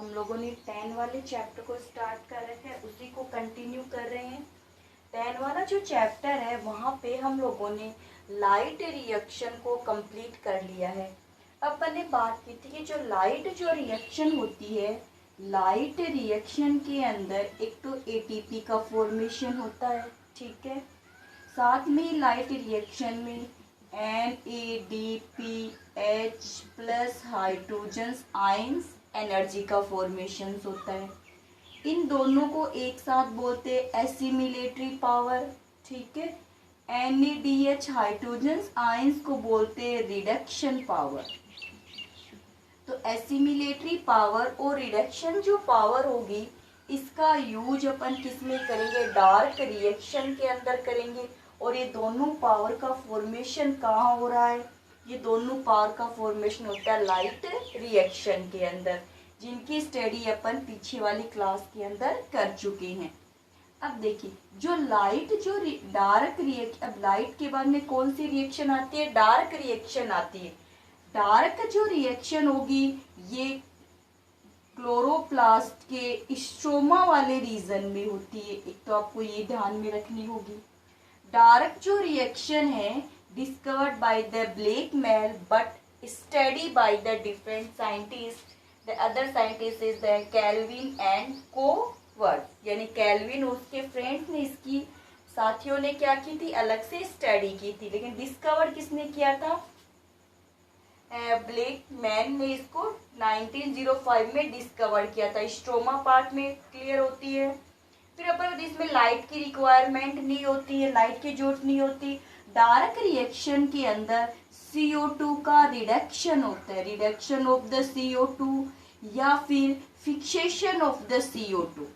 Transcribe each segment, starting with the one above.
हम लोगों ने 10 वाले चैप्टर को स्टार्ट कर रखे हैं, उसी को कंटिन्यू कर रहे हैं। 10 वाला जो चैप्टर है वहाँ पे हम लोगों ने लाइट रिएक्शन को कंप्लीट कर लिया है। अब मैंने बात की थी कि जो रिएक्शन होती है, लाइट रिएक्शन के अंदर एक तो एटीपी का फॉर्मेशन होता है, ठीक है। साथ में लाइट रिएक्शन में NADPH plus hydrogens ions energy का फॉर्मेशन होता है। इन दोनों को एक साथ बोलते हैं एसिमिलेटरी पावर, ठीक है। NADH हाइड्रोजन्स आयंस को बोलते हैं रिडक्शन पावर। तो एसिमिलेटरी पावर और रिडक्शन जो पावर होगी, इसका यूज अपन किस में करेंगे? डार्क रिएक्शन के अंदर करेंगे। और ये दोनों पावर का फॉर्मेशन कहाँ हो रहा है? ये दोनों पावर का फॉर्मेशन होता है लाइट रिएक्शन के अंदर, जिनकी स्टडी अपन पीछे वाली क्लास के अंदर कर चुके हैं। अब देखिए, जो डार्क रिएक्शन, अब लाइट के बाद में कौन सी रिएक्शन आती है? डार्क रिएक्शन आती है। डार्क जो रिएक्शन होगी ये क्लोरोप्लास्ट के स्ट्रोमा वाले रीजन में होती है। एक तो आपको ये ध्यान में रखनी होगी। डार्क जो रिएक्शन है discovered by the Blackman but study by the different scientist, the other scientist is the kelvin and covert, यानी कैल्विन और उसके फ्रेंड्स ने, इसकी साथियों ने क्या की थी? अलग से स्टडी की थी। लेकिन डिस्कवर किसने किया था? ब्लैकमैन ने इसको 1905 में डिस्कवर किया था। स्ट्रोमा पार्ट में क्लियर होती है। फिर अपन इसमें लाइट की रिक्वायरमेंट नहीं होती है, लाइट की जरूरत नहीं होती। डार्क रिएक्शन के अंदर CO2 का रिडक्शन होता है, रिडक्शन ऑफ द CO2 या फिर fixation of the CO2।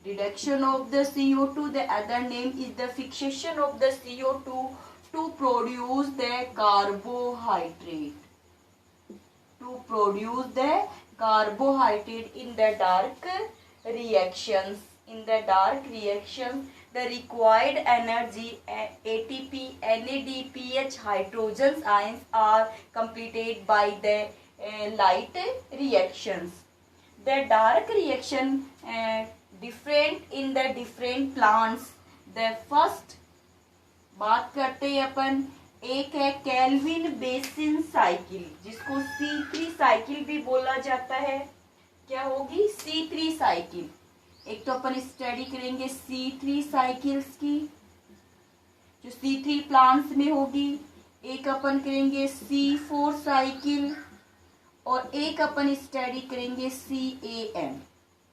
Reduction of the CO2, the other name is the fixation of the CO2 to produce the carbohydrate, to produce the carbohydrate in the dark reactions. In the dark reactions, the required energy ATP, NADPH hydrogen ions are completed by the light reactions. The dark reaction different in the different plants. The first बात करते हैं अपन, एक है kelvin basin cycle, जिसको C3 cycle भी बोला जाता है। क्या होगी? C3 cycle. एक तो अपन स्टडी करेंगे C3 साइकिल्स की, जो C3 प्लांट्स में होगी। एक अपन करेंगे C4 साइकिल और एक अपन स्टडी करेंगे CAM,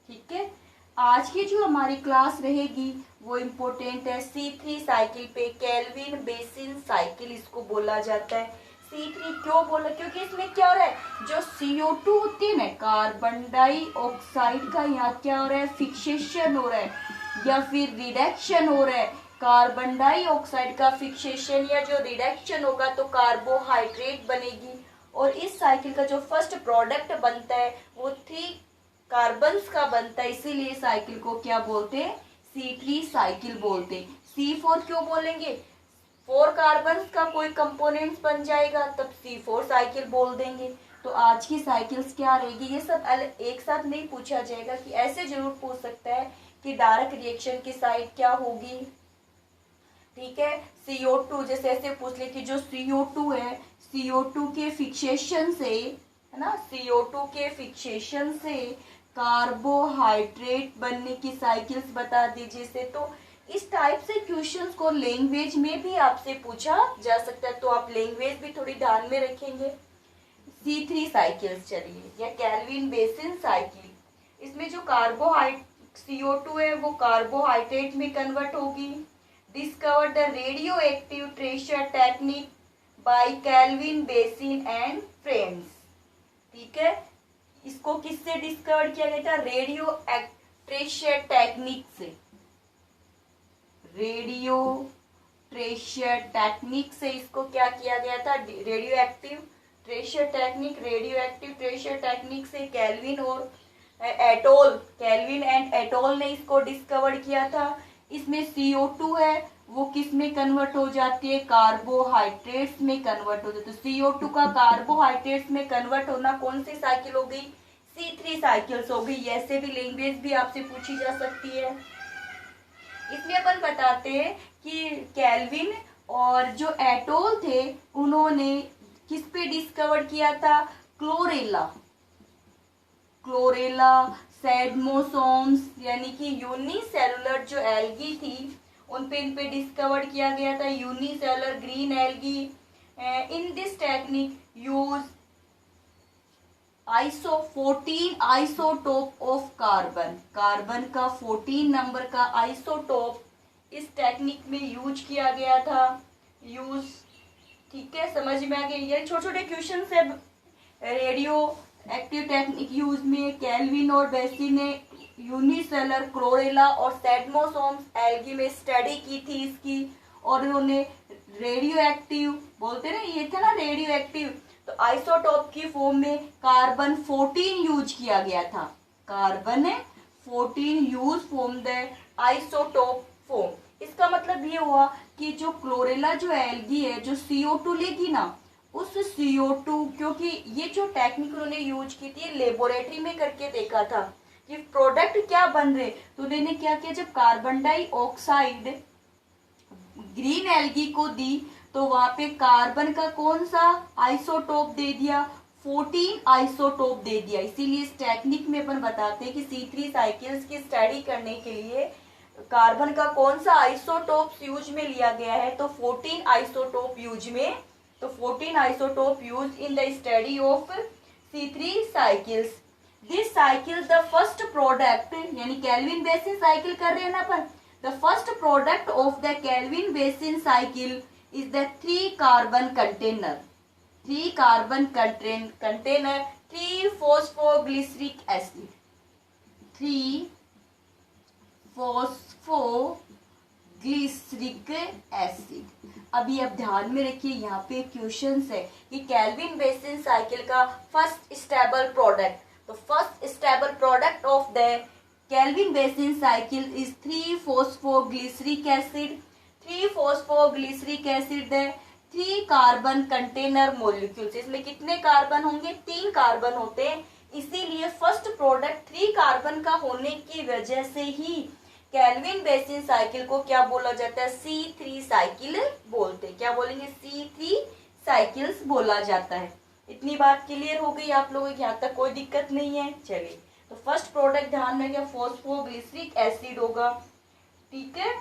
ठीक है। आज की जो हमारी क्लास रहेगी वो इम्पोर्टेंट है C3 साइकिल पे, कैल्विन बेसिन साइकिल इसको बोला जाता है। C3 क्यों बोला? क्योंकि इसमें क्या हो रहा है, जो CO2 होती है ना, कार्बन डाइऑक्साइड का यहाँ क्या हो रहा है? फिक्सेशन हो रहा है या फिर रिडक्शन हो रहा है। कार्बन डाइऑक्साइड का फिक्सेशन या जो रिडक्शन होगा तो कार्बोहाइड्रेट बनेगी। और इस साइकिल का जो फर्स्ट प्रोडक्ट बनता है वो 3 कार्बन्स का बनता है, इसीलिए साइकिल को क्या बोलते हैं? C3 साइकिल बोलते हैं। C4 क्यों बोलेंगे? 4 कार्बन्स का कोई कंपोनेंट्स बन जाएगा, तब C4 साइकिल बोल देंगे। तो आज की साइकिल्स क्या रहेगी? ये सब एक साथ नहीं पूछा जाएगा, कि ऐसे जरूर पूछ सकता है कि डार्क रिएक्शन की साइड क्या होगी, ठीक है। CO2 जैसे ऐसे पूछ ले कि जो CO2 है, CO2 के फिक्सेशन से, है ना, CO2 के फिक्सेशन से कार्बोहाइड्रेट बनने की साइकिल्स बता दीजिए से। तो इस टाइप से क्वेश्चंस को लैंग्वेज में भी आपसे पूछा जा सकता है, तो आप लैंग्वेज भी थोड़ी ध्यान में रखेंगे। C3 साइकिल्स चलिए, या कैल्विन बेसिन साइकिल, इसमें जो CO2 है वो कार्बोहाइड्रेट में कन्वर्ट होगी। Discover the radio active tracer technique by Calvin Benson and friends, ठीक है। इसको किससे डिस्कवर किया गया था? रेडियो ट्रेशर टेक्निक से। रेडियो ट्रेशर टेक्निक से इसको क्या किया गया था? रेडियो एक्टिव ट्रेशर टेक्निक से कैल्विन एंड एटोल ने इसको डिस्कवर किया था। इसमें CO2 है वो किस में कन्वर्ट हो जाती है? कार्बोहाइड्रेट्स में कन्वर्ट हो जाती है। तो CO2 का कार्बोहाइड्रेट्स में कन्वर्ट होना कौन सी साइकिल हो गई? C3 साइकिल्स हो गई। ऐसे भी लैंग्वेज भी आपसे पूछी जा सकती है। इसमें अपन बताते हैं कि केल्विन और जो एटोल थे उन्होंने किस पे डिस्कवर किया था? क्लोरेला, क्लोरेला सेडमोसोम्स यानी कि यूनिसेलुलर जो एल्गी थी उन पे डिस्कवर किया गया था, unicellular green algae. In this technique use 14 isotope of carbon, carbon का 14 नंबर का आइसोटोप इस टेक्निक में यूज किया गया था। यूज, ठीक है, समझ में आ गया। ये छोटे छोटे क्वेश्चन है। रेडियो एक्टिव टेक्निक यूज में केल्विन और बेसी ने यूनिसेलर क्लोरेला और सेडमोसोम्स एल्गी में स्टडी की थी इसकी, और उन्होंने रेडियो एक्टिव बोलते ना, ये था ना रेडियो एक्टिव, तो आइसोटोप की फॉर्म में कार्बन 14 यूज किया गया था। Carbon 14 use form the isotope form. इसका मतलब ये हुआ कि जो क्लोरेला जो एल्गी है जो CO2 लेगी ना, उस CO2, क्योंकि ये जो टेक्निक उन्होंने यूज की थी लेबोरेटरी में करके देखा था कि प्रोडक्ट क्या बन रहे, तो उन्होंने क्या किया, जब कार्बन डाइऑक्साइड ग्रीन एल्गी को दी तो वहां पे कार्बन का कौन सा आइसोटोप दे दिया? 14 आइसोटोप दे दिया। इसीलिए इस टेक्निक में अपन बताते हैं कि C3 साइकिल्स की स्टडी करने के लिए कार्बन का कौन सा आइसोटोप यूज में लिया गया है, तो 14 आइसोटोप यूज में, तो 14 isotope use in the study of C3 cycles. This cycle the first product, यानी केल्विन बेसिन साइकिल कर रहे हैं ना अपन, the first product of the Calvin Benson cycle is the 3 carbon container, 3 carbon container 3 phosphoglyceric acid, 3 phosphoglyceric acid. अभी आप ध्यान में रखिए, यहाँ पे क्वेश्चन है कि केल्विन बेसिन साइकिल का फर्स्ट स्टेबल प्रोडक्ट, तो first stable product of the Calvin Benson cycle is 3 phosphoglyceric acid. 3 phosphoglyceric acid है 3 कार्बन कंटेनर मोलिक्यूल्स। इसमें कितने कार्बन होंगे? 3 कार्बन होते हैं। इसीलिए फर्स्ट प्रोडक्ट 3 कार्बन का होने की वजह से ही केल्विन बेसिन साइकिल को क्या बोला जाता है? C3 साइकिल बोलते हैं। क्या बोलेंगे? C3 साइकिल्स बोला जाता है। इतनी बात क्लियर हो गई आप लोगों की? यहाँ तक कोई दिक्कत नहीं है? चलिए, तो फर्स्ट प्रोडक्ट ध्यान में क्या? फॉस्फोग्लिसरिक एसिड होगा, ठीक है।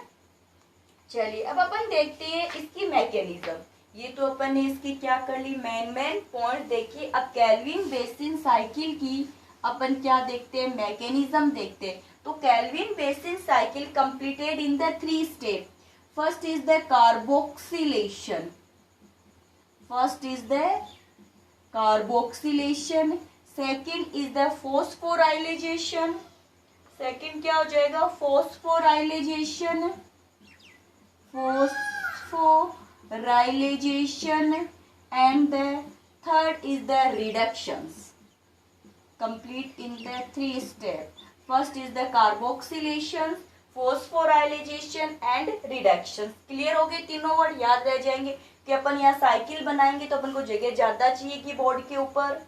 चलिए अब अपन देखते हैं इसकी मैकेनिज्म। ये तो अपन ने इसकी क्या कर ली, मेन पॉइंट देखिए। अब केल्विन बेसिन साइकिल की अपन क्या देखते हैं? मैकेनिज्म देखते हैं। तो kelvin Benson cycle completed in the 3 step. First is the carboxylation, first is the carboxylation, second is the phosphorylation, second क्या हो जाएगा? Phosphorylation, phosphorylation, and the third is the reductions, complete in the 3 steps. First is the carboxylation, phosphorylation and reduction. Clear हो गए? तीनों word याद रह जाएंगे कि अपन यहाँ साइकिल बनाएंगे तो अपन को जगह ज्यादा चाहिए की बोर्ड के ऊपर।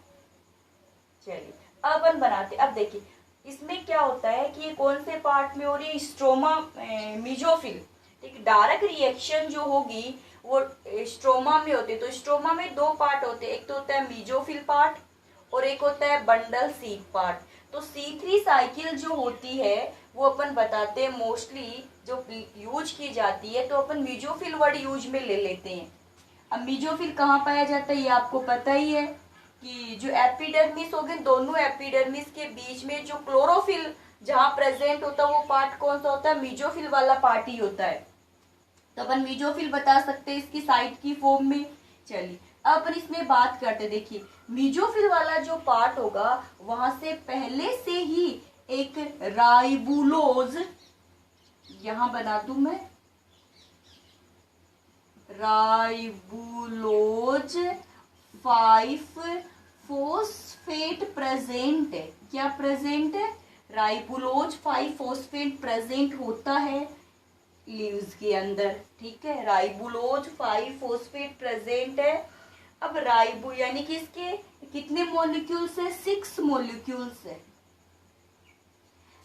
चलिए अब अपन बनाते। अब देखिए इसमें क्या होता है कि ये कौन से पार्ट में हो रही है? Stroma mesophyll. एक डायरेक्ट रिएक्शन जो होगी वो स्ट्रोमा में होती है। तो स्ट्रोमा में 2 पार्ट होते हैं, एक तो होता है मेसोफिल पार्ट और एक होता है बंडल सीप पार्ट। तो C3 साइकिल जो होती है वो अपन बताते हैं मोस्टली जो यूज की जाती है, तो अपन मेसोफिल वर्ड यूज में ले लेते हैं। अब मेसोफिल कहाँ पाया जाता है ये आपको पता ही है कि जो एपिडर्मिस हो गए, दोनों एपिडर्मिस के बीच में जो क्लोरोफिल जहाँ प्रेजेंट होता है वो पार्ट कौन सा होता है? मेसोफिल वाला पार्ट ही होता है। तो अपन मेसोफिल बता सकते हैं इसकी साइड की फॉर्म में। चलिए अब अपन इसमें बात करते, देखिए मेसोफिल वाला जो पार्ट होगा वहां से पहले से ही एक राइबुलोज, यहां बना दूं मैं, राइबुलोज 5 फोस्फेट प्रेजेंट है। क्या प्रेजेंट है? राइबुलोज 5 फोस्फेट प्रेजेंट होता है लीव्स के अंदर, ठीक है। राइबुलोज 5 फोस्फेट प्रेजेंट है अब राइबो यानी कि इसके कितने मॉलिक्यूल्स है, 6 मॉलिक्यूल्स है।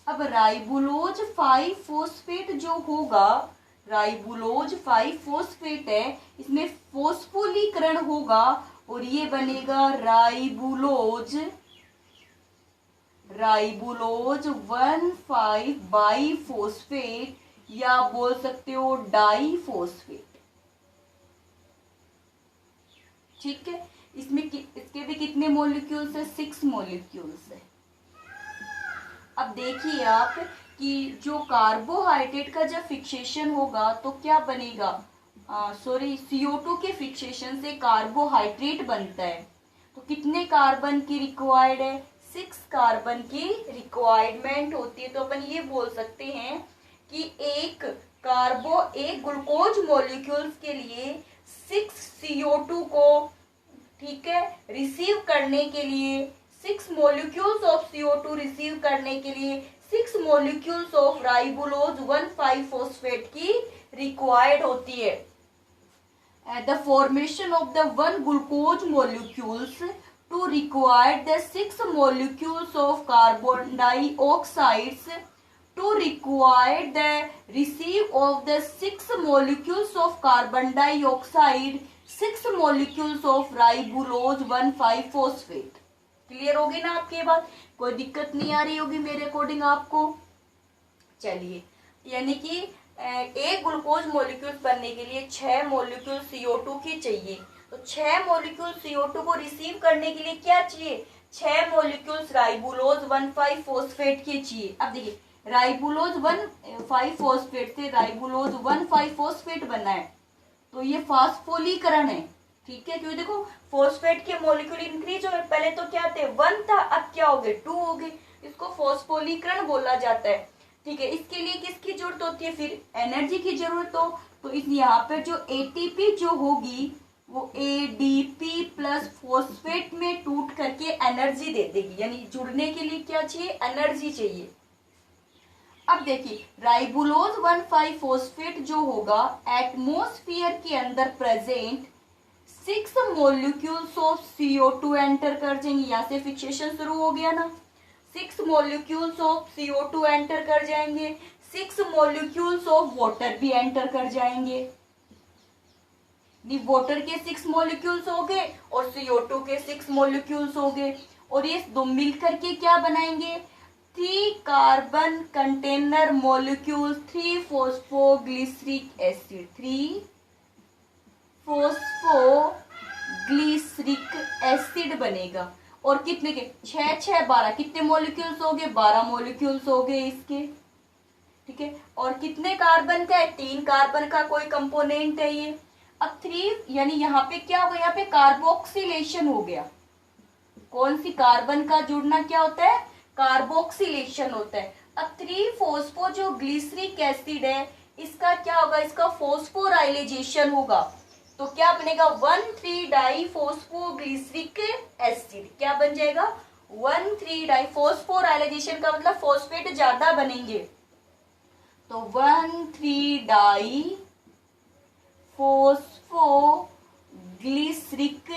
अब राइबुलोज 5 फोस्फेट जो होगा, राइबुलोज 5 फोस्फेट है, इसमें फोस्फोलीकरण होगा और ये बनेगा राइबुलोज 1,5 बाईफोस्फेट, या बोल सकते हो डाईफोस्फेट। ठीक है, इसके भी कितने मॉलिक्यूल्स है, 6 मॉलिक्यूल्स है। अब देखिए आप कि जो कार्बोहाइड्रेट का जब फिक्सेशन होगा तो क्या बनेगा, CO2 के फिक्सेशन से कार्बोहाइड्रेट बनता है। तो कितने कार्बन की रिक्वायर्ड है, 6 कार्बन की रिक्वायरमेंट होती है। तो अपन ये बोल सकते हैं कि एक ग्लूकोज मॉलिक्यूल्स के लिए 6 CO2 को, ठीक है, रिसीव करने के लिए, 6 मॉलिक्यूल्स ऑफ CO2 रिसीव करने के लिए 6 मॉलिक्यूल्स ऑफ राइबुलोज 1,5 फोस्फेट की रिक्वायर्ड होती है। The formation of the one glucose molecules to require the 6 molecules of carbon dioxides to require the receive of the 6 molecules of carbon dioxide, 6 molecules of ribulose 1,5 phosphate। Clear होगी ना आपकी बात, कोई दिक्कत नहीं आ रही होगी मेरे अकॉर्डिंग आपको। चलिए, यानी कि एक ग्लूकोज मॉलिक्यूल्स बनने के लिए 6 मॉलिक्यूल CO2 की चाहिए। तो 6 मॉलिक्यूल CO2 को रिसीव करने के लिए क्या चाहिए, 6 मॉलिक्यूल्स राइबुलोज 1,5 फोस्फेट की चाहिए। अब देखिए, राइबुलोज 1,5 फोस्फेट से राइबुलोज 1,5 फोस्फेट बना है, तो ये फास्फोलीकरण है। ठीक है, क्योंकि देखो फोस्फेट के मॉलिक्यूल इंक्रीज हो गए, पहले तो क्या थे 1 था, अब क्या हो गए 2 हो गए, इसको फॉस्फोलीकरण बोला जाता है। ठीक है, इसके लिए किसकी जरूरत होती है, फिर एनर्जी की जरूरत हो, तो इस यहाँ पे जो ATP जो होगी वो ADP प्लस फोस्फेट में टूट करके एनर्जी दे देगी, यानी जुड़ने के लिए क्या चाहिए, एनर्जी चाहिए। अब देखिए, राइबुलोज 1,5 फोस्फेट जो होगा एटमॉस्फेयर के अंदर present 6 molecules of CO2 enter कर जाएंगे। यहाँ से फिक्सेशन शुरू हो गया ना, 6 मॉलिक्यूल्स ऑफ CO2 एंटर कर जाएंगे, 6 मॉलिक्यूल्स ऑफ वाटर भी एंटर कर जाएंगे। वाटर के 6 मॉलिक्यूल्स हो गए और CO2 के 6 मॉलिक्यूल्स हो गए, और ये दो मिलकर के क्या बनाएंगे, 3 carbon container molecules, 3 phosphoglyceric acid, 3 phosphoglyceric acid बनेगा। और कितने के, 6 6 12, कितने मॉलिक्यूल्स हो गए, 12 मॉलिक्यूल्स हो गए इसके। ठीक है, और कितने कार्बन का है, 3 कार्बन का कोई कंपोनेंट है ये। अब 3 यानी यहाँ पे क्या होगा, यहाँ पे कार्बोक्सिलेशन हो गया। कौन सी, कार्बन का जुड़ना क्या होता है, कार्बोक्सिलेशन होता है। अब 3 फॉस्फो जो ग्लिसरिक एसिड है, इसका क्या होगा, इसका फॉस्फोराइलेशन होगा, तो क्या बनेगा 1,3-डाईफॉस्फोग्लिसरिक एसिड। क्या बन जाएगा, 1,3-डाई, फॉस्फोराइलेशन का मतलब फॉस्फेट ज्यादा बनेंगे, तो 1,3-डाईफॉस्फोग्लिसरिक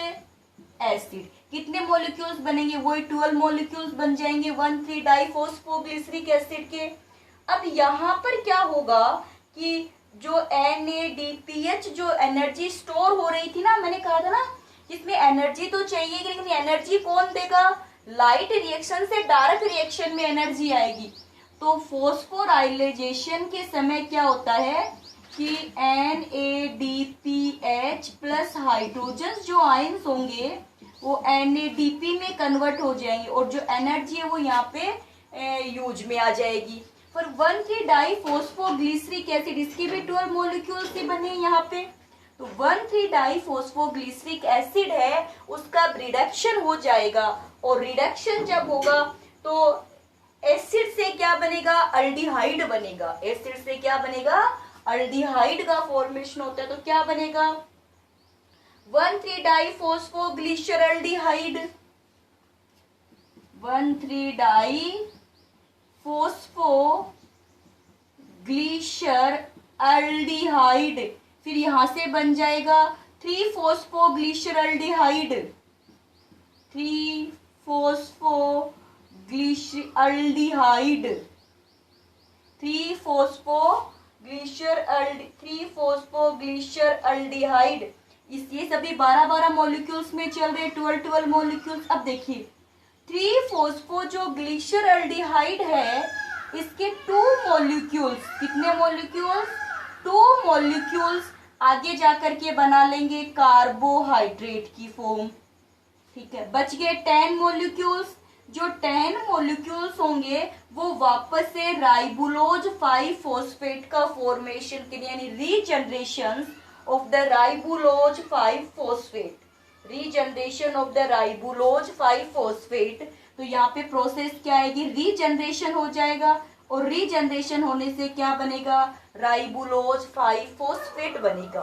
एसिड। कितने मॉलिक्यूल्स बनेंगे, वही 12 मॉलिक्यूल्स बन जाएंगे 1,3-डाईफॉस्फोग्लिसरिक एसिड के। अब यहाँ पर क्या होगा कि जो NADPH जो एनर्जी स्टोर हो रही थी ना, मैंने कहा था ना इसमें एनर्जी तो चाहिए, लेकिन एनर्जी कौन देगा, लाइट रिएक्शन से डार्क रिएक्शन में एनर्जी आएगी। तो फॉस्फोराइलेशन के समय क्या होता है कि NADPH प्लस हाइड्रोजन जो आयंस होंगे वो NADP में कन्वर्ट हो जाएंगे, और जो एनर्जी है वो यहाँ पे यूज में आ जाएगी। पर 1,3-डाईफॉस्फोग्लिसरिक एसिड, इसके भी 12 मॉलिक्यूल्स ही बने यहाँ पे, तो 1,3-डाईफॉस्फोग्लिसरिक एसिड है, उसका रिडक्शन हो जाएगा, और रिडक्शन जब होगा तो एसिड से क्या बनेगा, अल्डिहाइड बनेगा। एसिड से क्या बनेगा, अल्डिहाइड का फॉर्मेशन होता है, तो क्या बनेगा 1,3-डाईफॉस्फोग्लिसरल्डिहाइड, 1,3-डाईफॉस्फोग्लिसरल्डिहाइड। फिर यहां से बन जाएगा 3-फॉस्फोग्लिसरल्डिहाइड, 3-फॉस्फोग्लिसरल्डिहाइड, 3-फॉस्फोग्लिसरल्डिहाइड। इस ये सभी 12-12 मॉलिक्यूल्स में चल रहे, 12-12 मॉलिक्यूल्स। अब देखिए 3-फॉस्फो जो ग्लिसरल्डिहाइड है, इसके 2 मॉलिक्यूल्स, कितने मॉलिक्यूल्स? 2 मॉलिक्यूल्स आगे जाकर के बना लेंगे कार्बोहाइड्रेट की फॉर्म। ठीक है, बच गए 10 मॉलिक्यूल्स। जो 10 मॉलिक्यूल्स होंगे वो वापस से राइबोलोज 5-फॉस्फेट का फॉर्मेशन के लिए, यानी regeneration of the ribulose five phosphate, regeneration of the ribulose five phosphate. तो यहाँ पे प्रोसेस क्या आएगी? रीजनरेशन हो जाएगा, और रीजनरेशन होने से क्या बनेगा? राइबोलोज 5-फॉस्फेट बनेगा।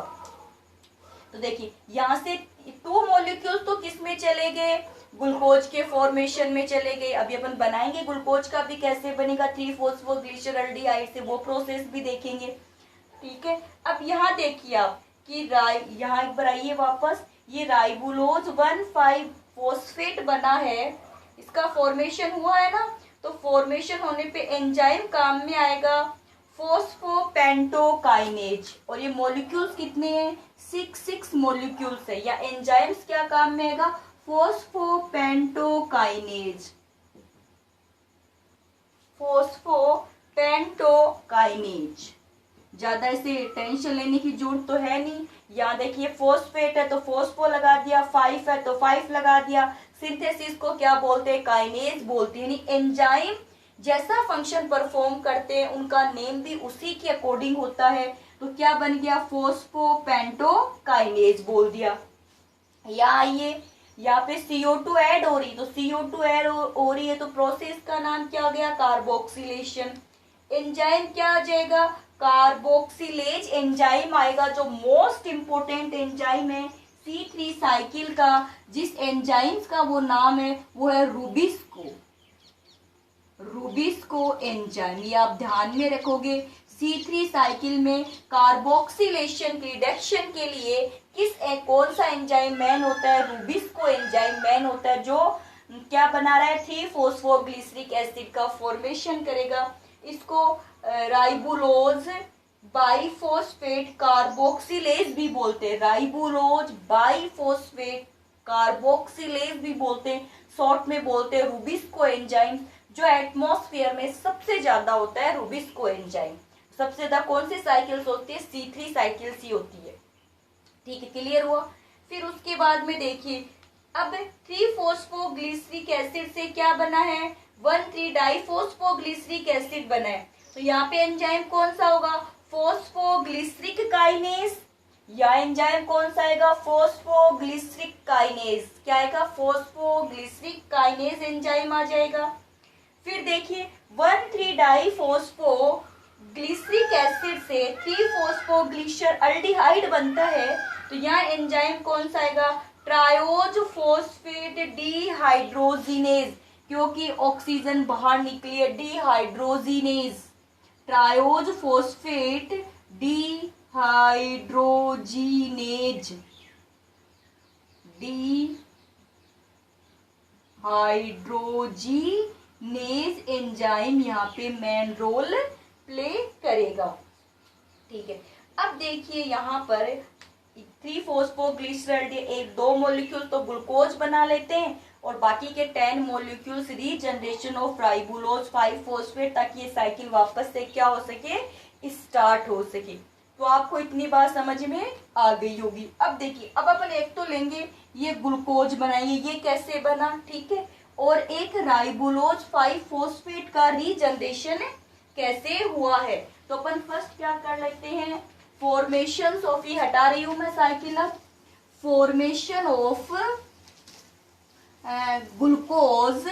तो देखिए यहाँ से 2 मॉलिक्यूल्स तो किस में चले गए? ग्लूकोज के फॉर्मेशन में चले गए। अभी अपन बनाएंगे ग्लूकोज का भी, कैसे बनेगा 3-फॉस्फोग्लिसरल्डिहाइड से, वो प्रोसेस भी देखेंगे। ठीक है, अब यहाँ देखिए आप कि यहाँ एक बार आइए वापस, ये राइबोलोज 1,5-फॉस्फेट बना है, इसका फॉर्मेशन हुआ है ना। तो फॉर्मेशन होने पे एंजाइम काम में आएगा फॉस्फोपेंटोकाइनेज, और ये मॉलिक्यूल्स कितने हैं? 6 मॉलिक्यूल्स है। या एंजाइम्स क्या काम में आएगा? फॉस्फोपेंटोकाइनेज, फॉस्फोपेंटोकाइनेज। ज्यादा इसे टेंशन लेने की जरूरत तो है नहीं। यहाँ देखिए फॉस्फेट है तो फॉस्फो लगा दिया, 5 है तो 5 लगा दिया। सिंथेसिस को क्या बोलते हैं? काइनेज बोलते हैं। यानी एंजाइम जैसा फंक्शन परफॉर्म करते हैं उनका नेम भी उसी के अकॉर्डिंग होता है। तो क्या बन गया? फॉस्फोपेंटोकाइनेज बोल दिया। या आइए यहाँ पे CO2 ऐड हो रही, तो CO2 ऐड हो रही है तो प्रोसेस का नाम क्या हो गया? कार्बोक्सिलेशन। एंजाइम क्या आ जाएगा? कार्बोक्सिलेज एंजाइम आएगा, जो मोस्ट इंपोर्टेंट एंजाइम है C3 साइकिल का। जिस एंजाइम्स का वो नाम है वो है रूबिस्को, रूबिस्को एंजाइम। ये आप ध्यान में रखोगे। C3 साइकिल में कार्बोक्सिलेशन रिडक्शन के लिए कौन सा एंजाइम मैन होता है? रूबिस्को एंजाइम मैन होता है, जो क्या बना रहा है? 3-फॉस्फोग्लिसरिक एसिड का फॉर्मेशन करेगा। इसको राइबोलोज बाइफॉस्फेट कार्बोक्सिलेज भी बोलते हैं, राइबोलोज बाइफॉस्फेट कार्बोक्सिलेज भी बोलते हैं, शॉर्ट में बोलते हैं रूबिस्को एंजाइम। जो एटमॉस्फेयर में सबसे ज्यादा होता है रूबिस्को एंजाइम। सबसे ज्यादा कौन सी साइकिल्स होती है? C3 साइकिल्स ही होती है। ठीक है, क्लियर हुआ। फिर उसके बाद में देखिए अब 3-फॉस्फोग्लिसरिक एसिड से क्या बना है? 1,3-डाइफॉस्फोग्लिसरिक एसिड बना है। तो यहाँ पे एंजाइम कौन सा होगा? Phosphoglyceric kinase. या एंजाइम कौन सा आएगा? Phosphoglyceric kinase. क्या आएगा? फॉस्फोग्लिसरिक काइनेज एंजाइम आ जाएगा। फिर देखिए 1,3-डाइफॉस्फोग्लिसरिक एसिड से 3-फॉस्फोग्लिसरल्डिहाइड बनता है। तो यहाँ एंजाइम कौन सा आएगा? ट्रायोज फॉस्फेट डिहाइड्रोजिनेज, क्योंकि ऑक्सीजन बाहर निकली है, dehydrogenase, triose phosphate dehydrogenase, dehydrogenase enzyme यहाँ पे मेन रोल प्ले करेगा। ठीक है, अब देखिए यहाँ पर 3-फॉस्फोग्लिसरल्डिहाइड 1-2 मॉलिक्यूल तो ग्लूकोज बना लेते हैं, और बाकी के 10 मॉलिक्यूल्स रीजनरेशन ऑफ राइबोलोज 5-फॉस्फेट, ताकि ये साइकिल वापस से क्या हो सके? स्टार्ट हो सके। तो आपको इतनी बात समझ में आ गई होगी। अब देखिए, अब अपन एक तो लेंगे ये ग्लूकोज बनाएंगे, ये कैसे बना, ठीक है, और एक राइबोलोज 5-फॉस्फेट का रीजनरेशन कैसे हुआ है। तो अपन फर्स्ट क्या कर लेते हैं? फॉर्मेशन ऑफ, ये हटा रही हूं मैं साइकिल। अब formation of glucose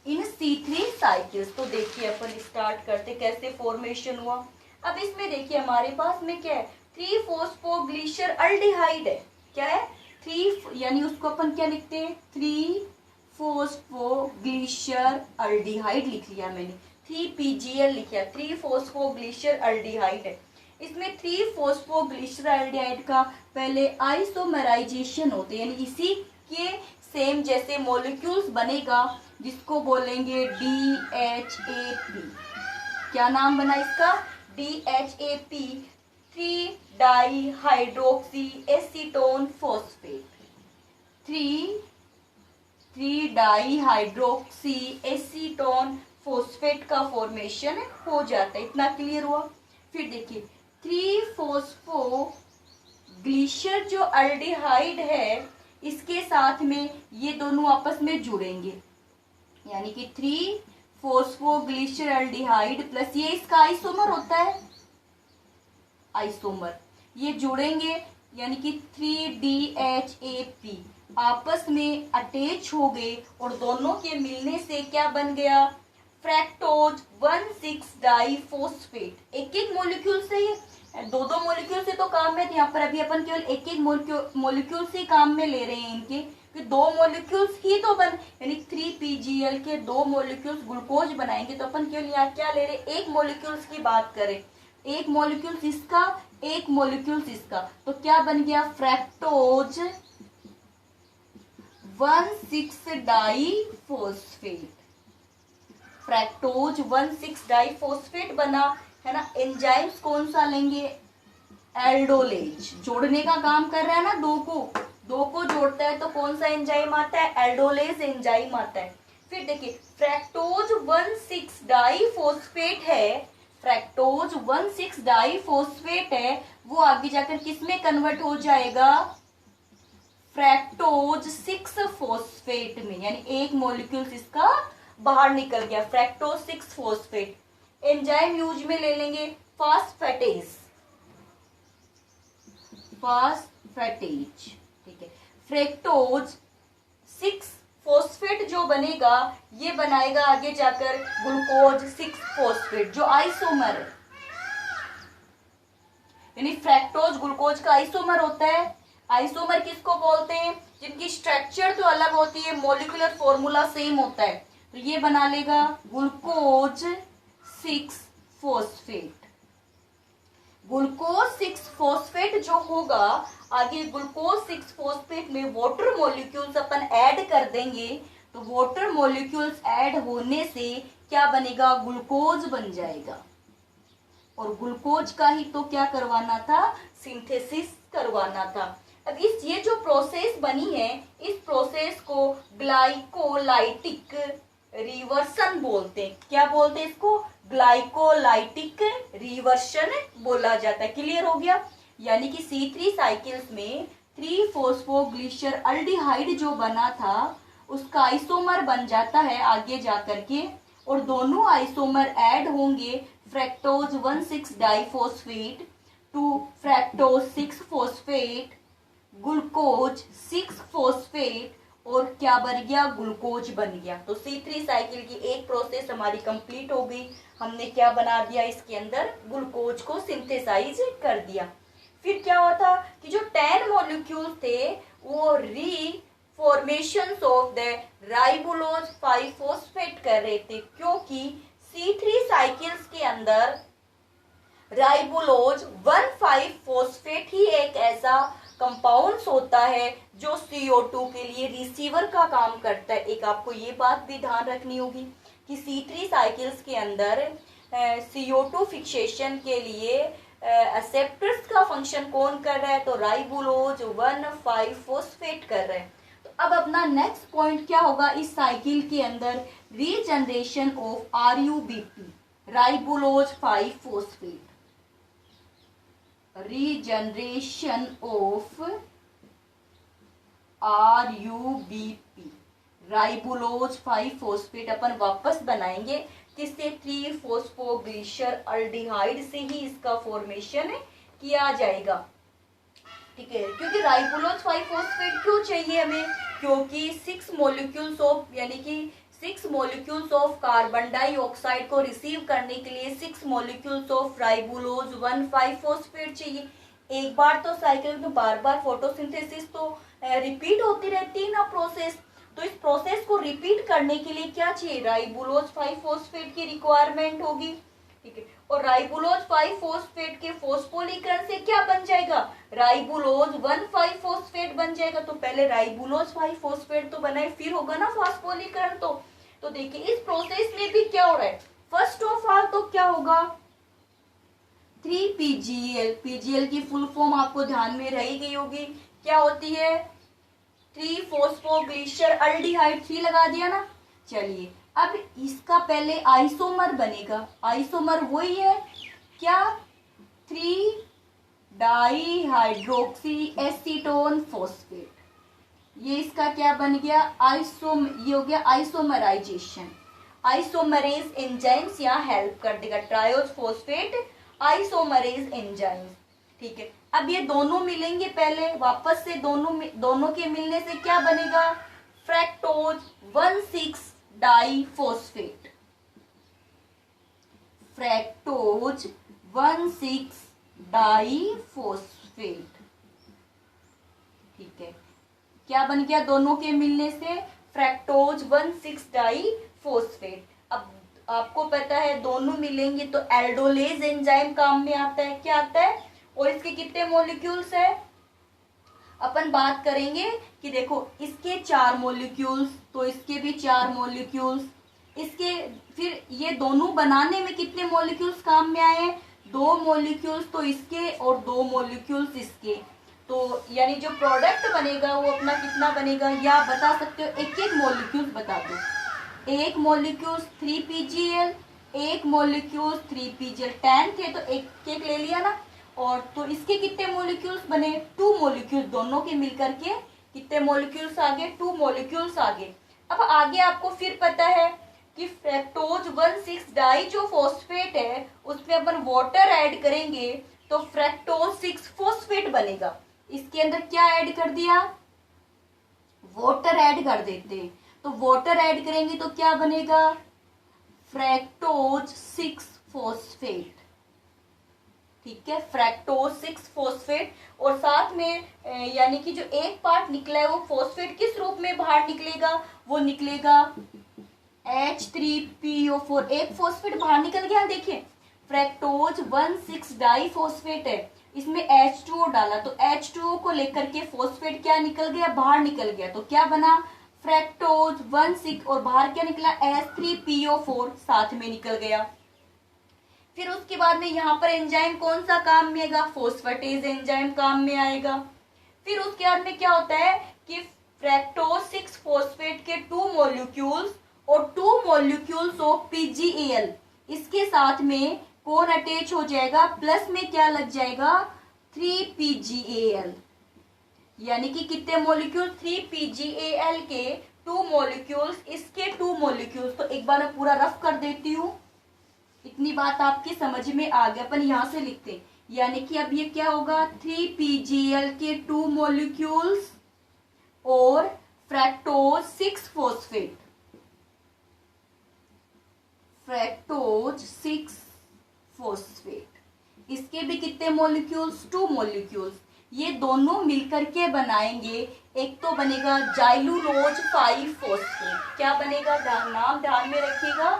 in C3 cycles. तो देखिए अपन स्टार्ट करते कैसे फॉर्मेशन हुआ। अब इसमें देखिए हमारे पास में क्या है? 3-फॉस्फोग्लिसरल्डिहाइड है। क्या है? 3, यानी उसको अपन क्या लिखते हैं? 3-फॉस्फोग्लिसरल्डिहाइड लिख लिया मैंने, 3PGL लिखा, 3-फॉस्फोग्लिसरल्डिहाइड है। इसमें 3-फॉस्फोग्लिसराल्डिहाइड का पहले आइसोमराइजेशन होते हैं, यानी इसी के सेम जैसे मॉलिक्यूल्स बनेगा जिसको बोलेंगे DHAP। क्या नाम बना इसका? DHAP, three dihydroxy acetone phosphate. Three dihydroxy acetone phosphate का फॉर्मेशन हो जाता है। इतना क्लियर हुआ? फिर देखिए 3-फॉस्फोग्लिसर जो अल्डिहाइड है इसके साथ में ये दोनों आपस में जुड़ेंगे, यानी कि 3-फॉस्फोग्लिसराल्डिहाइड प्लस ये इसका आइसोमर होता है, आइसोमर, ये जुड़ेंगे यानी कि 3-DHAP आपस में अटैच हो गए और दोनों के मिलने से क्या बन गया? फ्रैक्टोज 1,6-डाईफॉस्फेट। एक एक मॉलिक्यूल से ही, दो मॉलिक्यूल से तो काम में थे, यहाँ पर अभी अपन केवल एक एक मॉलिक्यूल से काम में ले रहे हैं इनके, कि 2 मॉलिक्यूल्स ही तो बन, यानी 3PGL के 2 मॉलिक्यूल्स ग्लूकोज बनाएंगे, तो अपन केवल यहाँ क्या ले रहे हैं? एक मॉलिक्यूल्स की बात करें, एक मॉलिक्यूल्स इसका, एक मॉलिक्यूल्स इसका, तो क्या बन गया? फ्रैक्टोज 1,6-डाईफॉस्फेट। फ्रैक्टोज 1,6-डाईफॉस्फेट बना है ना। एंजाइम्स कौन सा लेंगे? एल्डोलेज। जोड़ने का काम कर रहा है ना, दो को जोड़ता है तो कौन सा एंजाइम आता है? एल्डोलेज एंजाइम आता है। फिर देखिए फ्रैक्टोज 1,6-डाईफॉस्फेट है, फ्रैक्टोज 1,6-डाईफॉस्फेट है, वो आगे जाकर किस में कन्वर्ट हो जाएगा? फ्रैक्टोज 6-फॉस्फेट में, यानी एक मॉलिक्यूल इसका बाहर निकल गया, फ्रैक्टोज 6-फॉस्फेट। एंजाइम यूज में ले लेंगे फास्फेटेज, ठीक है। फ्रैक्टोज 6-फॉस्फेट जो बनेगा ये बनाएगा आगे जाकर ग्लूकोज 6-फॉस्फेट जो आइसोमर है, यानी फ्रैक्टोज ग्लूकोज का आइसोमर होता है। आइसोमर किसको बोलते हैं? जिनकी स्ट्रक्चर तो अलग होती है, मॉलिक्यूलर फॉर्मूला सेम होता है, तो ये बना लेगा ग्लूकोज 6-फॉस्फेट। ग्लूकोज 6-फॉस्फेट जो होगा, आगे ग्लूकोज 6-फॉस्फेट में वाटर मॉलिक्यूल्स अपन ऐड कर देंगे, तो वाटर मॉलिक्यूल्स ऐड होने से क्या बनेगा? ग्लूकोज बन जाएगा। और ग्लूकोज का ही तो क्या करवाना था? सिंथेसिस करवाना था। अब ये जो प्रोसेस बनी है, इस प्रोसेस को ग्लाइकोलाइटिक रिवर्सन बोलते हैं। क्या बोलते हैं इसको? ग्लाइकोलाइटिक रिवर्सन बोला जाता है। क्लियर हो गया? यानी कि C3 साइकिल्स में 3-फॉस्फोग्लिसराल्डिहाइड जो बना था उसका आइसोमर बन जाता है आगे जाकर के, और दोनों आइसोमर ऐड होंगे फ्रैक्टोज 1,6-डाईफॉस्फेट टू फ्रैक्टोज 6-फॉस्फेट, ग्लूकोज 6-फॉस्फेट, और क्या बन गया? ग्लूकोज बन गया। तो C3 साइकिल की एक प्रोसेस हमारी कंप्लीट हो गई। हमने क्या बना दिया? इसके अंदर ग्लूकोज को सिंथेसाइज कर दिया। फिर क्या हुआ था कि जो 10 मॉलिक्यूल्स थे वो रीफॉर्मेशन ऑफ द राइबोलोज 5-फॉस्फेट कर रहे थे, क्योंकि C3 साइकिल्स के अंदर राइबोलोज 1,5-फॉस्फेट ही एक ऐसा कंपाउंड्स होता है जो CO2 के लिए रिसीवर का काम करता है। एक आपको ये बात भी ध्यान रखनी होगी कि C3 साइकिल्स के अंदर CO2 फिक्सेशन के लिए एक्सेप्टर्स का फंक्शन कौन कर रहा है? तो राइबोलोज 1,5-फॉस्फेट कर रहा है। तो अब अपना नेक्स्ट पॉइंट क्या होगा इस साइकिल के अंदर? Regeneration of RUBP, ribulose five phosphate, regeneration of RUBP, ribulose five phosphate अपन वापस बनाएंगे किससे? 3-फॉस्फोग्लिसराल्डिहाइड से ही इसका फॉर्मेशन किया जाएगा। ठीक है, क्योंकि राइबोलोज 5-फॉस्फेट क्यों चाहिए हमें? क्योंकि 6 मॉलिक्यूल्स ऑफ, यानी कि 6 मॉलिक्यूल्स ऑफ कार्बन डाइऑक्साइड को रिसीव करने के लिए 6 मॉलिक्यूल्स ऑफ राइबोलोज 1,5-फॉस्फेट चाहिए। एक बार तो साइकिल में बार बार फोटोसिंथेसिस तो रिपीट होती रहती है ना प्रोसेस, तो इस प्रोसेस को रिपीट करने के लिए क्या चाहिए? राइबोलोज 5-फॉस्फेट की रिक्वायरमेंट होगी। ठीक है। और राइबुलोज 5 फोस्फेट के फोस्फोलीकरण से क्या बन जाएगा, राइबुलोज 1,5 फोस्फेट बन जाएगा। तो पहले राइबुलोज 5 फोस्फेट तो बना है, फिर होगा ना फॉस्फोलीकरण। तो देखिए इस प्रोसेस में भी क्या हो रहा है, फर्स्ट ऑफ ऑल तो क्या होगा 3PGL। पीजीएल की फुल फॉर्म आपको ध्यान में रही गई होगी, क्या होती है 3 फोस्फोग्लिसर अल्डिहाइड, 3 लगा दिया ना। चलिए अब इसका पहले आइसोमर बनेगा, आइसोमर वही है क्या 3 डाईहाइड्रोक्सी एसीटोन फोस्फेट। ये इसका क्या बन गया ये हो गया आइसोमराइजेशन। आइसोमरेज एंजाइम्स यहाँ हेल्प कर देगा, ट्रायोज फोस्फेट आइसोमरेज एंजाइम्स। ठीक है, अब ये दोनों मिलेंगे, पहले वापस से दोनों के मिलने से क्या बनेगा फ्रैक्टोज 1,6 डाईफोस्फेट, फ्रैक्टोज 1,6 डाईफोस्फेट। ठीक है, क्या बन गया दोनों के मिलने से फ्रैक्टोज 1,6 डाईफोस्फेट। अब आपको पता है दोनों मिलेंगे तो एल्डोलेज एंजाइम काम में आता है, क्या आता है, और इसके कितने मॉलिक्यूल्स है, अपन बात करेंगे कि देखो इसके 4 मॉलिक्यूल्स, तो इसके भी 4 मॉलिक्यूल्स, इसके फिर ये दोनों बनाने में कितने मॉलिक्यूल्स काम में आए, 2 मॉलिक्यूल्स तो इसके और 2 मॉलिक्यूल्स इसके। तो यानी जो प्रोडक्ट बनेगा वो अपना कितना बनेगा, या बता सकते हो एक एक मॉलिक्यूल्स बता दो। एक मॉलिक्यूल्स 3PGL, एक मॉलिक्यूल्स 3PGL, 10 थे तो एक एक ले लिया ना। और तो इसके कितने मॉलिक्यूल्स बने, 2 मॉलिक्यूल्स, दोनों के मिलकर के कितने मॉलिक्यूल्स आगे, 2 मॉलिक्यूल्स आगे। अब आगे आपको फिर पता है कि फ्रैक्टोज 1,6 डाई जो फॉस्फेट है उसमें अपन वाटर ऐड करेंगे तो फ्रैक्टोज 6 फोस्फेट बनेगा। इसके अंदर क्या ऐड कर दिया, वाटर ऐड कर देते हैं, तो वाटर ऐड करेंगे तो क्या बनेगा फ्रैक्टोज 6 फोस्फेट। ठीक है, फ्रैक्टोज 6 फोस्फेट। और साथ में यानी कि जो एक पार्ट निकला है वो फोस्फेट किस रूप में बाहर निकलेगा, वो निकलेगा H3PO4, एक फोस्फेट बाहर निकल गया। देखिए फ्रैक्टोज 1,6 डाईफोस्फेट है, इसमें H2O डाला तो H2O को लेकर के फोस्फेट क्या निकल गया, बाहर निकल गया। तो क्या बना फ्रैक्टोज 1,6 और बाहर क्या निकला H3PO4 साथ में निकल गया। फिर उसके बाद में यहाँ पर एंजाइम कौन सा काम में आएगा, फोस्फेटेज एंजाइम काम में आएगा। फिर उसके बाद में क्या होता है कि फ्रैक्टोज 6 फोस्फेट के 2 मॉलिक्यूल्स और 2 मॉलिक्यूल्स ऑफ PGAL, इसके साथ में कौन अटैच हो जाएगा, प्लस में क्या लग जाएगा 3PGAL, यानी कि कितने मॉलिक्यूल 3PGAL के 2 मॉलिक्यूल्स, इसके 2 मॉलिक्यूल्स। तो एक बार मैं पूरा रफ कर देती हूँ, इतनी बात आपकी समझ में आ गया। अपन यहां से लिखते, यानी कि अब ये क्या होगा 3PGAL के 2 मॉलिक्यूल्स और फ्रैक्टोज 6 फोस्फेट, फ्रैक्टोज 6 फोस्फेट, इसके भी कितने मॉलिक्यूल्स 2 मॉलिक्यूल्स। ये दोनों मिलकर के बनाएंगे, एक तो बनेगा जाइलुलोज 5 फोस्फेट। क्या बनेगा, नाम ध्यान में रखिएगा,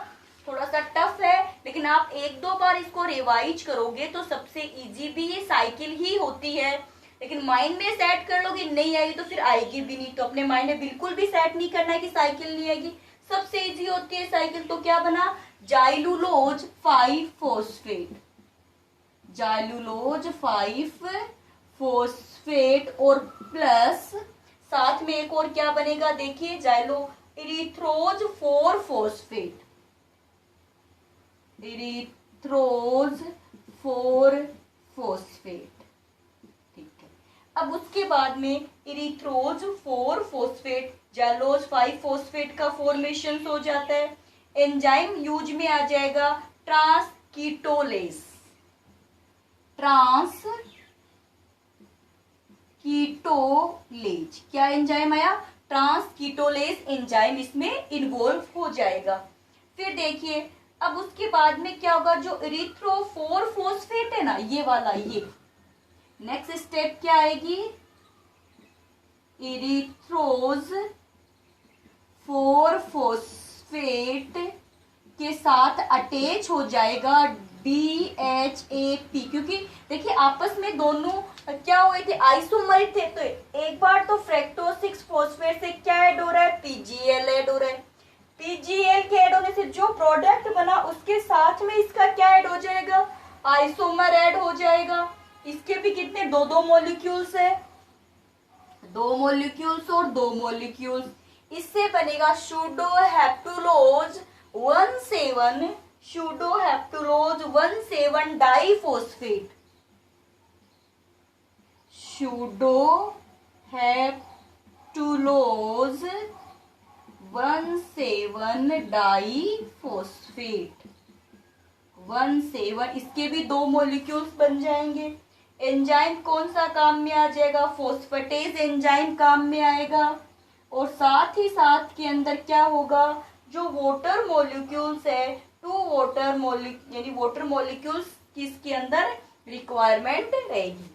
थोड़ा सा टफ है लेकिन आप 1-2 बार इसको रिवाइज करोगे तो सबसे इजी भी ये साइकिल ही होती है, लेकिन माइंड में सेट कर लोगे नहीं आएगी तो फिर आएगी भी नहीं। तो अपने माइंड में बिल्कुल भी सेट नहीं करना है कि साइकिल नहीं आएगी, सबसे इजी होती है साइकिल। तो क्या बना जाइलुलोज 5 फोस्फेट, जाइलुलोज 5 फोस्फेट और प्लस साथ में एक और क्या बनेगा, देखिए जाइलो इरिथ्रोज 4 फोस्फेट, इरिथ्रोज 4 फोस्फेट। ठीक है, अब उसके बाद में इरिथ्रोज 4 फोस्फेट जाइलोज 5 फोस्फेट का फॉर्मेशन हो जाता है। एंजाइम यूज में आ जाएगा ट्रांसकीटोलेज, ट्रांसकीटोलेज, क्या एंजाइम आया ट्रांसकीटोलेज एंजाइम इसमें इन्वॉल्व हो जाएगा। फिर देखिए अब उसके बाद में क्या होगा, जो इरिथ्रो 4 फोस्फेट है ना ये वाला, ये नेक्स्ट स्टेप क्या आएगी, इरिथ्रोज 4 फोस्फेट के साथ अटैच हो जाएगा DHAP, क्योंकि देखिए आपस में दोनों क्या हुए थे, आइसोमर थे। तो एक बार तो फ्रैक्टोज 6 फॉस्फेट से क्या ऐड हो रहा है, PGL ऐड हो रहा है। PGL के ऐड होने से जो प्रोडक्ट बना उसके साथ में इसका क्या ऐड हो जाएगा, आइसोमर ऐड हो जाएगा। इसके भी कितने, दो दो मॉलिक्यूल्स है, 2 मॉलिक्यूल्स और 2 मॉलिक्यूल्स। इससे बनेगा सूडोहेप्टुलोज 17, सूडोहेप्टुलोज 17 डाइफॉस्फेट, सूडोहेप्टुलोज 17 डाइफॉस्फेट 17। इसके भी 2 मॉलिक्यूल्स बन जाएंगे। एंजाइम कौन सा काम में आ जाएगा, फोस्फेटेज एंजाइम काम में आएगा। और साथ ही साथ के अंदर क्या होगा, जो वाटर मॉलिक्यूल्स है, 2 वाटर मॉलिक्यूल यानी वाटर मॉलिक्यूल्स की इसके अंदर रिक्वायरमेंट रहेगी।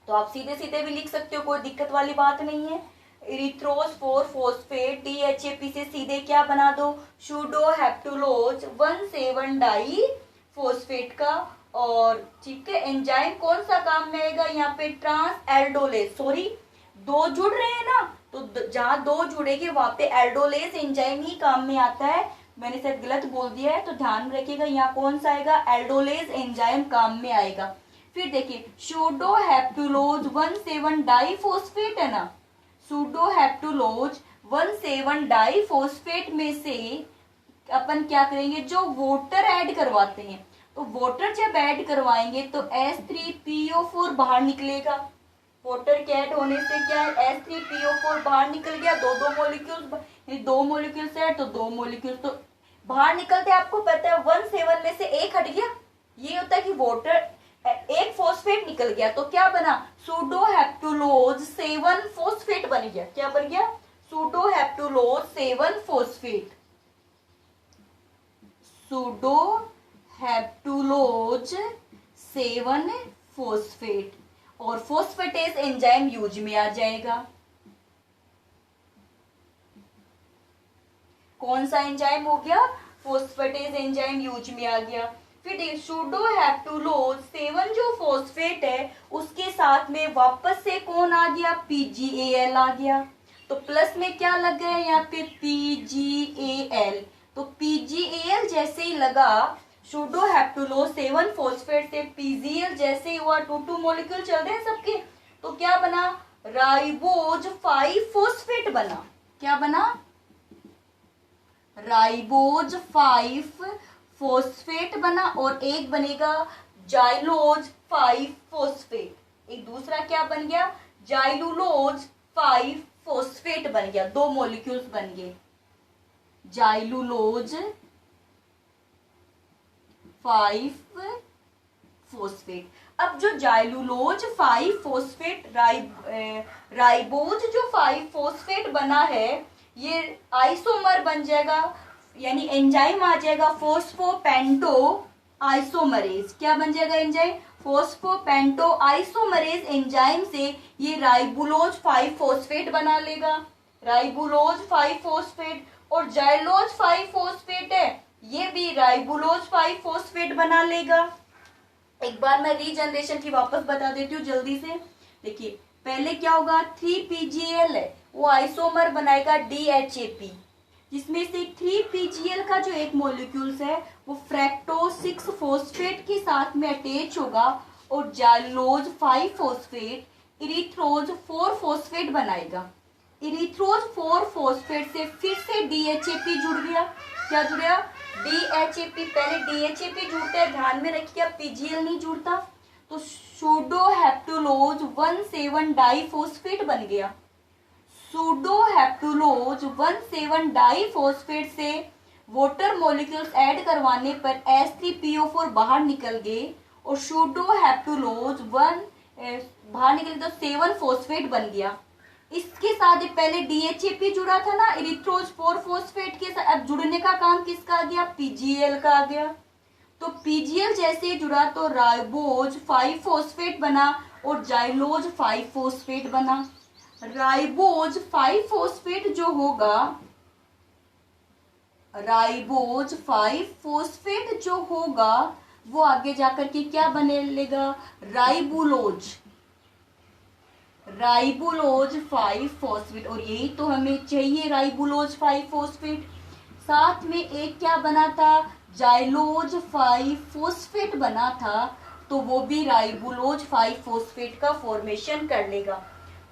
तो आप सीधे सीधे भी लिख सकते हो, कोई दिक्कत वाली बात नहीं है। इरिथ्रोज 4 फॉस्फेट DHAP से सीधे क्या बना दो, सूडोहेप्टुलोज 17 डाइफॉस्फेट का। और ठीक है, एंजाइम कौन सा काम में आएगा, यहाँ पे ट्रांस एल्डोलेज, सॉरी 2 जुड़ रहे हैं ना, तो जहां 2 जुड़ेंगे वहां पे एल्डोलेज एंजाइम ही काम में आता है। मैंने शायद गलत बोल दिया है, तो ध्यान में रखिएगा, यहाँ कौन सा आएगा, एल्डोलेज एंजाइम काम में आएगा। फिर देखिए सूडोहेप्टुलोज 17 डाइफॉस्फेट है ना, सूडोहेप्टुलोज 17 डाइफॉस्फेट में से अपन क्या करेंगे, जो वाटर ऐड करवाते हैं, तो वाटर जब ऐड करवाएंगे तो H3PO4 बाहर निकलेगा। वाटर के ऐड होने से क्या है, H3PO4 बाहर निकल गया, 2 मॉलिक्यूल्स, 2 मॉलिक्यूल्स है तो 2 मॉलिक्यूल्स तो बाहर निकलते हैं। आपको पता है 17 में से एक हट गया, ये होता है कि वाटर एक फॉस्फेट निकल गया, तो क्या बना, सूडोहेप्टुलोज 7 फॉस्फेट बन गया। क्या बन गया, सूडोहेप्टुलोज 7 फॉस्फेट, सूडोहेप्टुलोज 7 फॉस्फेट। और फॉस्फेटेज एंजाइम यूज में आ जाएगा। कौन सा एंजाइम हो गया, फॉस्फेटेज एंजाइम यूज में आ गया। फिर सूडोहेप्टुलोज 7 जो फॉस्फेट है उसके साथ में वापस से कौन आ गया, PGAL आ गया। तो प्लस में क्या लग गया यहाँ पे, PGAL। तो PGAL जैसे ही लगा, सूडोहेप्टुलोज 7 फॉस्फेट से PGAL जैसे ही हुआ, 2 मॉलिक्यूल चल रहे हैं सबके, तो क्या बना, राइबोज 5 फॉस्फेट बना। क्या बना, राइबोज 5 फॉस्फेट बना। और एक बनेगा जाइलोज 5 फॉस्फेट। एक दूसरा क्या बन गया, जाइलुलोज 5 फॉस्फेट बन गया। 2 मॉलिक्यूल्स बन गए, जाइलुलोज 5 फॉस्फेट। अब जो जाइलुलोज 5 फॉस्फेट राइबोज जो 5 फॉस्फेट बना है, ये आइसोमर बन जाएगा, यानी एंजाइम आ जाएगा फोस्फोपेंटो आइसोमरेज। क्या बन जाएगा एंजाइम, फोस्फोपेंटो आइसोमरेज एंजाइम से ये राइबुलोज 5 फॉस्फेट बना लेगा, राइबुलोज 5 फॉस्फेट। और जाइलोज 5 फॉस्फेट है, ये भी राइबुलोज 5 फॉस्फेट बना लेगा। एक बार मैं रीजनरेशन की वापस बता देती हूँ जल्दी से। देखिए पहले क्या होगा, 3PGL है, वो आइसोमर बनाएगा DHAP, जिसमें से 3PGL का जो एक मॉलिक्यूल्स है वो फ्रैक्टोज 6 फॉस्फेट के साथ में अटैच होगा और जाइलोज 5 फॉस्फेट इरिथ्रोज 4 फॉस्फेट बनाएगा। इरिथ्रोज 4 फॉस्फेट से फिर से DHAP जुड़ गया। क्या जुड़ गया, DHAP। पहले DHAP जुड़ता है, ध्यान में रखिए, PGL नहीं जुड़ता। तो सूडोहेप्टुलोज 17 डाइफॉस्फेट बन गया। सूडोहेप्टुलोज 17 डाइफॉस्फेट से वाटर मॉलिक्यूल्स ऐड करवाने पर H3PO4 बाहर निकल गए और सूडोहेप्टुलोज 1 बाहर निकल तो 7 फॉस्फेट बन गया। इसके साथ पहले DHAP जुड़ा था ना इरिथ्रोज 4 फॉस्फेट के साथ, अब जुड़ने का काम किसका आ गया, PGL का आ गया। तो PGL जैसे जुड़ा तो राइबोज 5 फॉस्फेट बना और जाइलोज 5 फॉस्फेट बना। राइबोज 5 फॉस्फेट जो होगा, राइबोज 5 फॉस्फेट जो होगा वो आगे जाकर के क्या बनेगा, राइबुलोज, राइबुलोज 5 फॉस्फेट। और यही तो हमें चाहिए, राइबुलोज 5 फॉस्फेट। साथ में एक क्या बना था, जाइलोज 5 फॉस्फेट बना था, तो वो भी राइबुलोज 5 फॉस्फेट का फॉर्मेशन कर लेगा।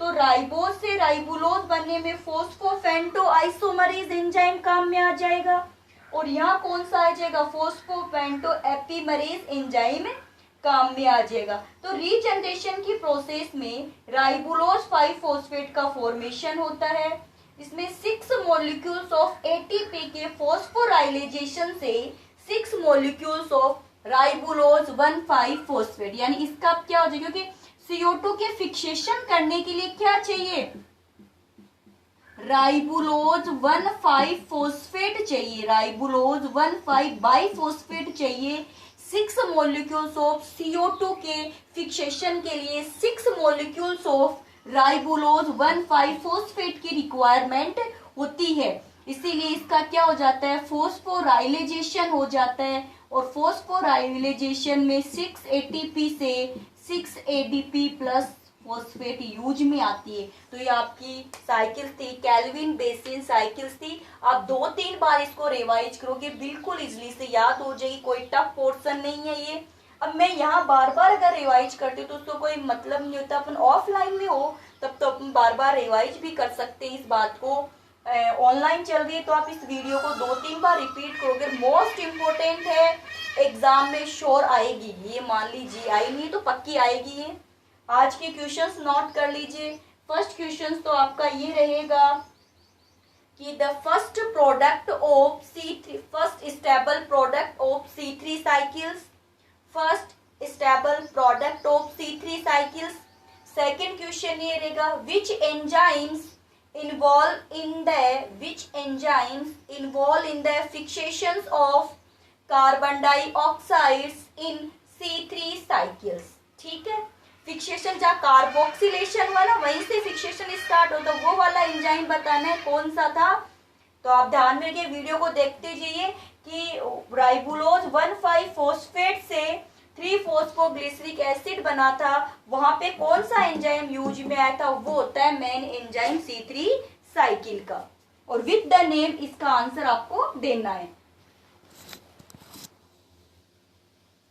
तो राइबोज से राइबुलोज बनने में फॉस्फोपेंटो आइसोमरेज एंजाइम काम में आ जाएगा। और यहाँ कौन सा आ जाएगा, फॉस्फोपेंटो एपीमरेज एंजाइम काम में आ जाएगा। तो रीजनरेशन की प्रोसेस में राइबुलोज 5 फॉस्फेट का फॉर्मेशन होता है। इसमें 6 मॉलिक्यूल्स ऑफ एटीपी के फॉस्फोराइलेशन से 6 मॉलिक्यूल्स ऑफ राइबुलोज 1,5 फॉस्फेट, यानी इसका क्या हो जाएगा, क्योंकि CO2 के फिक्सेशन करने के लिए क्या चाहिए, राइबुलोज 1,5 फॉस्फेट चाहिए, राइबुलोज 1,5 बाइफॉस्फेट चाहिए। 6 मॉलिक्यूल्स ऑफ CO2 के फिक्सेशन के लिए 6 मॉलिक्यूल्स ऑफ राइबुलोज 1,5 फॉस्फेट की रिक्वायरमेंट होती है। इसीलिए इसका क्या हो जाता है, फॉस्फोराइलेशन हो जाता है। और फॉस्फोराइलेशन में 6 ATP से 6 ADP प्लस फॉस्फेट यूज में आती है। तो ये आपकी साइकिल्स थी, कैल्विन बेसिन साइकिल्स थी। आप 2-3 बार इसको रिवाइज करोगे, बिल्कुल इजली से याद हो जाएगी, कोई टफ पोर्शन नहीं है ये। अब मैं यहाँ बार बार अगर रिवाइज करती हूँ तो उसको कोई मतलब नहीं होता। अपन ऑफलाइन में हो तब तो अपन बार बार रिवाइज भी कर सकते हैं इस बात को। ऑनलाइन चल रही है तो आप इस वीडियो को 2-3 बार रिपीट करोगे। मोस्ट इम्पोर्टेंट है, एग्जाम में श्योर आएगी, ये मान लीजिए, आई नहीं तो पक्की आएगी ये। आज के क्वेश्चंस नोट कर लीजिए। फर्स्ट क्वेश्चन तो आपका ये रहेगा कि the first product of C3, first stable product of C3 cycles, first stable product of C3 cycles. Second question ये रहेगा, विच enzymes involve in the fixations of carbon dioxides in C3 cycles। ठीक है, fixation जहाँ carboxylation वाला वहीं से fixation start होता, वो वाला एंजाइम बताना है कौन सा था। तो आप ध्यान में रखिए, वीडियो को देखते जाइए कि राइबुलोज 1,5 फॉस्फेट से 3-फॉस्फोग्लिसरिक एसिड बना था, वहां पे कौन सा एंजाइम यूज में आया था, वो होता है मेन एंजाइम C3 साइकिल का। और विद द नेम इसका आंसर आपको देना है।